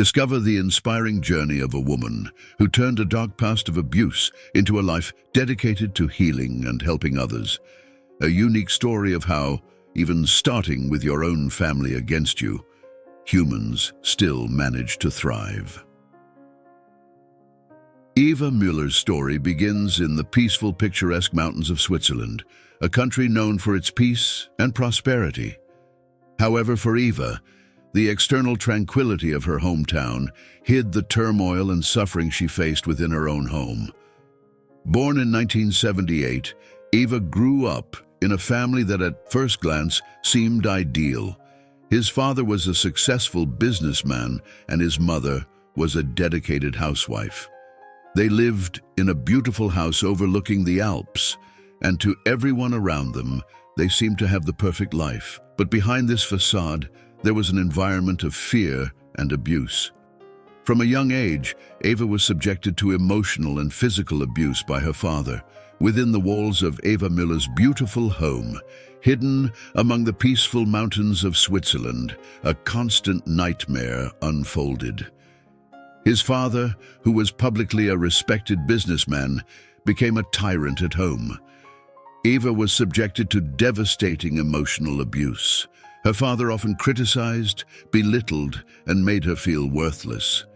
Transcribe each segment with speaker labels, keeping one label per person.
Speaker 1: Discover the inspiring journey of a woman who turned a dark past of abuse into a life dedicated to healing and helping others. A unique story of how, even starting with your own family against you, humans still manage to thrive. Eva Müller's story begins in the peaceful, picturesque mountains of Switzerland, a country known for its peace and prosperity. However, for Eva, the external tranquility of her hometown hid the turmoil and suffering she faced within her own home. Born in 1978, Eva grew up in a family that at first glance seemed ideal. His father was a successful businessman and his mother was a dedicated housewife. They lived in a beautiful house overlooking the Alps, and to everyone around them, they seemed to have the perfect life. But behind this facade, there was an environment of fear and abuse. From a young age, Eva was subjected to emotional and physical abuse by her father, within the walls of Eva Müller's beautiful home. Hidden among the peaceful mountains of Switzerland, a constant nightmare unfolded. His father, who was publicly a respected businessman, became a tyrant at home. Eva was subjected to devastating emotional abuse. Her father often criticized, belittled, and made her feel worthless.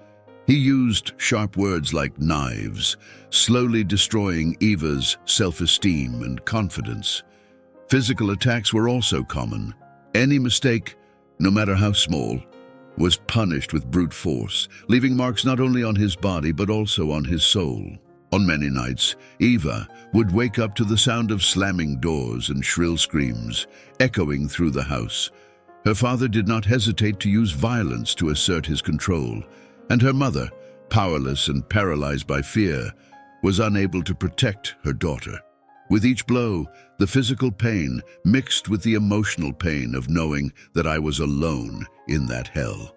Speaker 1: He used sharp words like knives, slowly destroying Eva's self-esteem and confidence. Physical attacks were also common. Any mistake, no matter how small, was punished with brute force, leaving marks not only on his body but also on his soul. On many nights, Eva would wake up to the sound of slamming doors and shrill screams echoing through the house. Her father did not hesitate to use violence to assert his control, and her mother, powerless and paralyzed by fear, was unable to protect her daughter. With each blow, the physical pain mixed with the emotional pain of knowing that I was alone in that hell.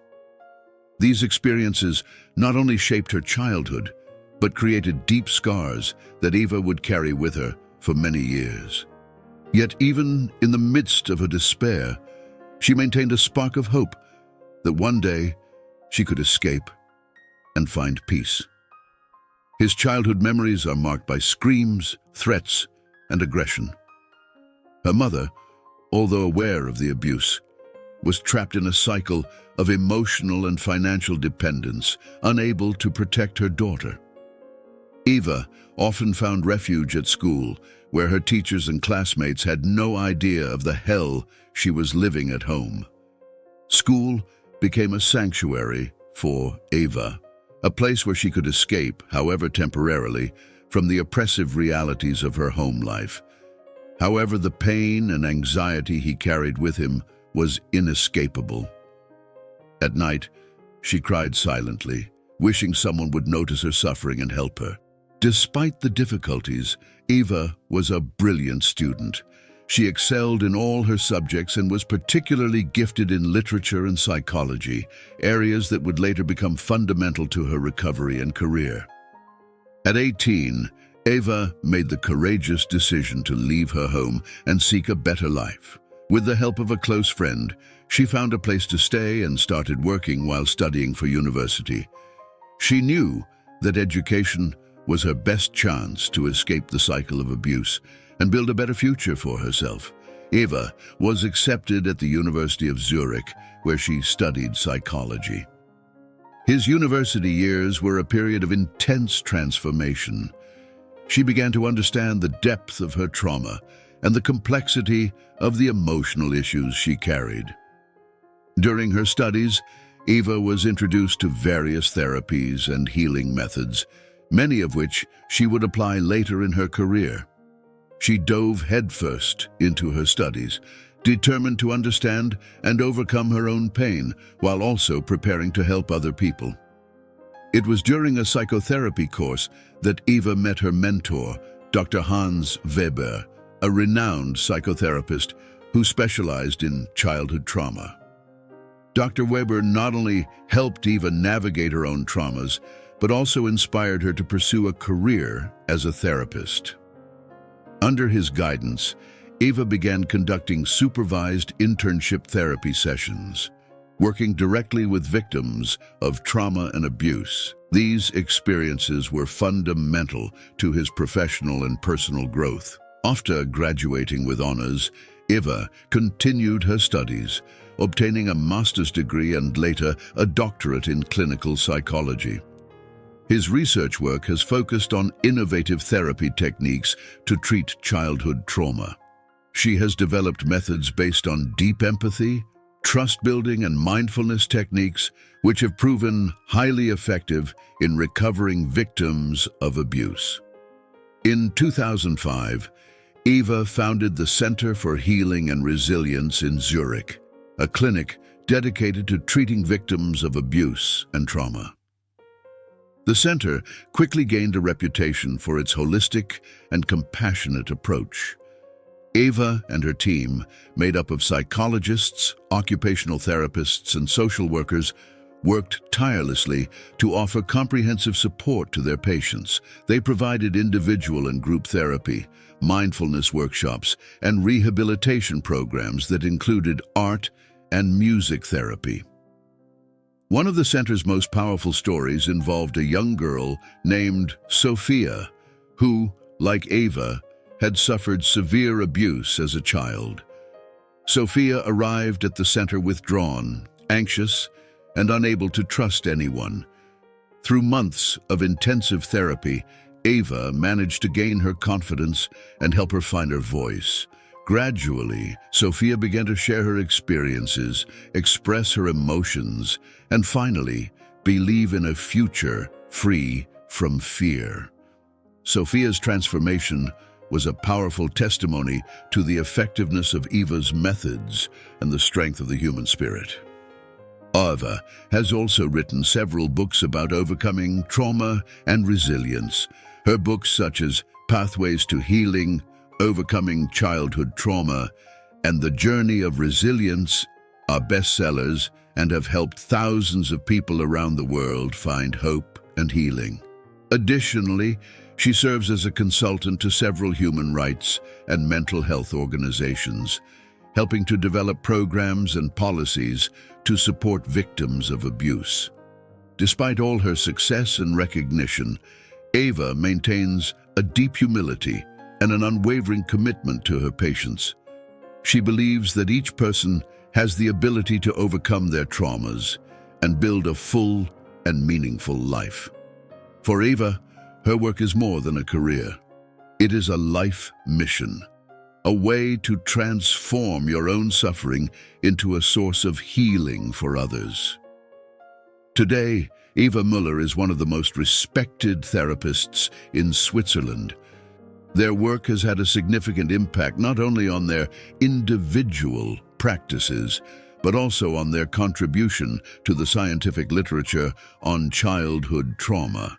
Speaker 1: These experiences not only shaped her childhood, but created deep scars that Eva would carry with her for many years. Yet even in the midst of her despair, she maintained a spark of hope that one day she could escape and find peace. His childhood memories are marked by screams, threats, and aggression. Her mother, although aware of the abuse, was trapped in a cycle of emotional and financial dependence, unable to protect her daughter. Eva often found refuge at school, where her teachers and classmates had no idea of the hell she was living at home. School became a sanctuary for Eva, a place where she could escape, however temporarily, from the oppressive realities of her home life. However, the pain and anxiety he carried with him was inescapable. At night, she cried silently, wishing someone would notice her suffering and help her. Despite the difficulties, Eva was a brilliant student. She excelled in all her subjects and was particularly gifted in literature and psychology, areas that would later become fundamental to her recovery and career. At 18, Eva made the courageous decision to leave her home and seek a better life. With the help of a close friend, she found a place to stay and started working while studying for university. She knew that education was her best chance to escape the cycle of abuse and build a better future for herself. Eva was accepted at the University of Zurich, where she studied psychology. His university years were a period of intense transformation. She began to understand the depth of her trauma and the complexity of the emotional issues she carried. During her studies, Eva was introduced to various therapies and healing methods, many of which she would apply later in her career. She dove headfirst into her studies, determined to understand and overcome her own pain while also preparing to help other people. It was during a psychotherapy course that Eva met her mentor, Dr. Hans Weber, a renowned psychotherapist who specialized in childhood trauma. Dr. Weber not only helped Eva navigate her own traumas, but also inspired her to pursue a career as a therapist. Under his guidance, Eva began conducting supervised internship therapy sessions. working directly with victims of trauma and abuse. These experiences were fundamental to his professional and personal growth. After graduating with honors, Eva continued her studies, obtaining a master's degree and later a doctorate in clinical psychology. His research work has focused on innovative therapy techniques to treat childhood trauma. She has developed methods based on deep empathy, trust-building, and mindfulness techniques which have proven highly effective in recovering victims of abuse. In 2005, Eva founded the Center for Healing and Resilience in Zurich, a clinic dedicated to treating victims of abuse and trauma. The center quickly gained a reputation for its holistic and compassionate approach. Eva and her team, made up of psychologists, occupational therapists, and social workers, worked tirelessly to offer comprehensive support to their patients. They provided individual and group therapy, mindfulness workshops, and rehabilitation programs that included art and music therapy. One of the center's most powerful stories involved a young girl named Sophia, who, like Eva, had suffered severe abuse as a child. Sophia arrived at the center withdrawn, anxious, and unable to trust anyone. Through months of intensive therapy, Eva managed to gain her confidence and help her find her voice. Gradually, Sophia began to share her experiences, express her emotions, and finally, believe in a future free from fear. Sophia's transformation was a powerful testimony to the effectiveness of Eva's methods and the strength of the human spirit. Eva has also written several books about overcoming trauma and resilience. Her books such as Pathways to Healing, Overcoming Childhood Trauma, and The Journey of Resilience are bestsellers and have helped thousands of people around the world find hope and healing. Additionally, she serves as a consultant to several human rights and mental health organizations, helping to develop programs and policies to support victims of abuse. Despite all her success and recognition, Eva maintains a deep humility and an unwavering commitment to her patients. She believes that each person has the ability to overcome their traumas and build a full and meaningful life. For Eva, her work is more than a career. It is a life mission, a way to transform your own suffering into a source of healing for others. Today, Eva Müller is one of the most respected therapists in Switzerland. Their work has had a significant impact not only on their individual practices, but also on their contribution to the scientific literature on childhood trauma.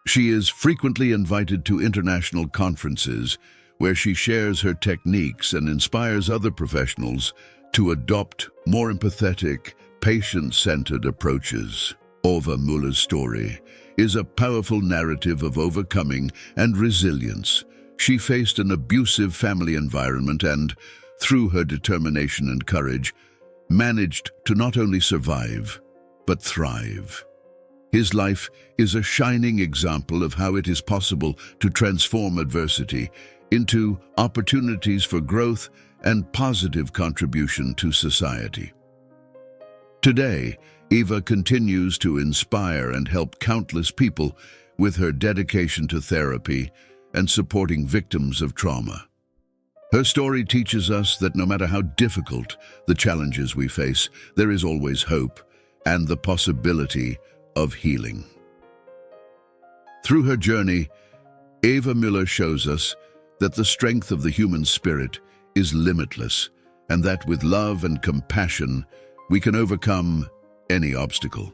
Speaker 1: She is frequently invited to international conferences where she shares her techniques and inspires other professionals to adopt more empathetic, patient-centered approaches. Eva Müller's story is a powerful narrative of overcoming and resilience. She faced an abusive family environment and, through her determination and courage, managed to not only survive, but thrive. His life is a shining example of how it is possible to transform adversity into opportunities for growth and positive contribution to society. Today, Eva continues to inspire and help countless people with her dedication to therapy and supporting victims of trauma. Her story teaches us that no matter how difficult the challenges we face, there is always hope and the possibility of healing. Through her journey, Eva Müller shows us that the strength of the human spirit is limitless and that with love and compassion, we can overcome any obstacle.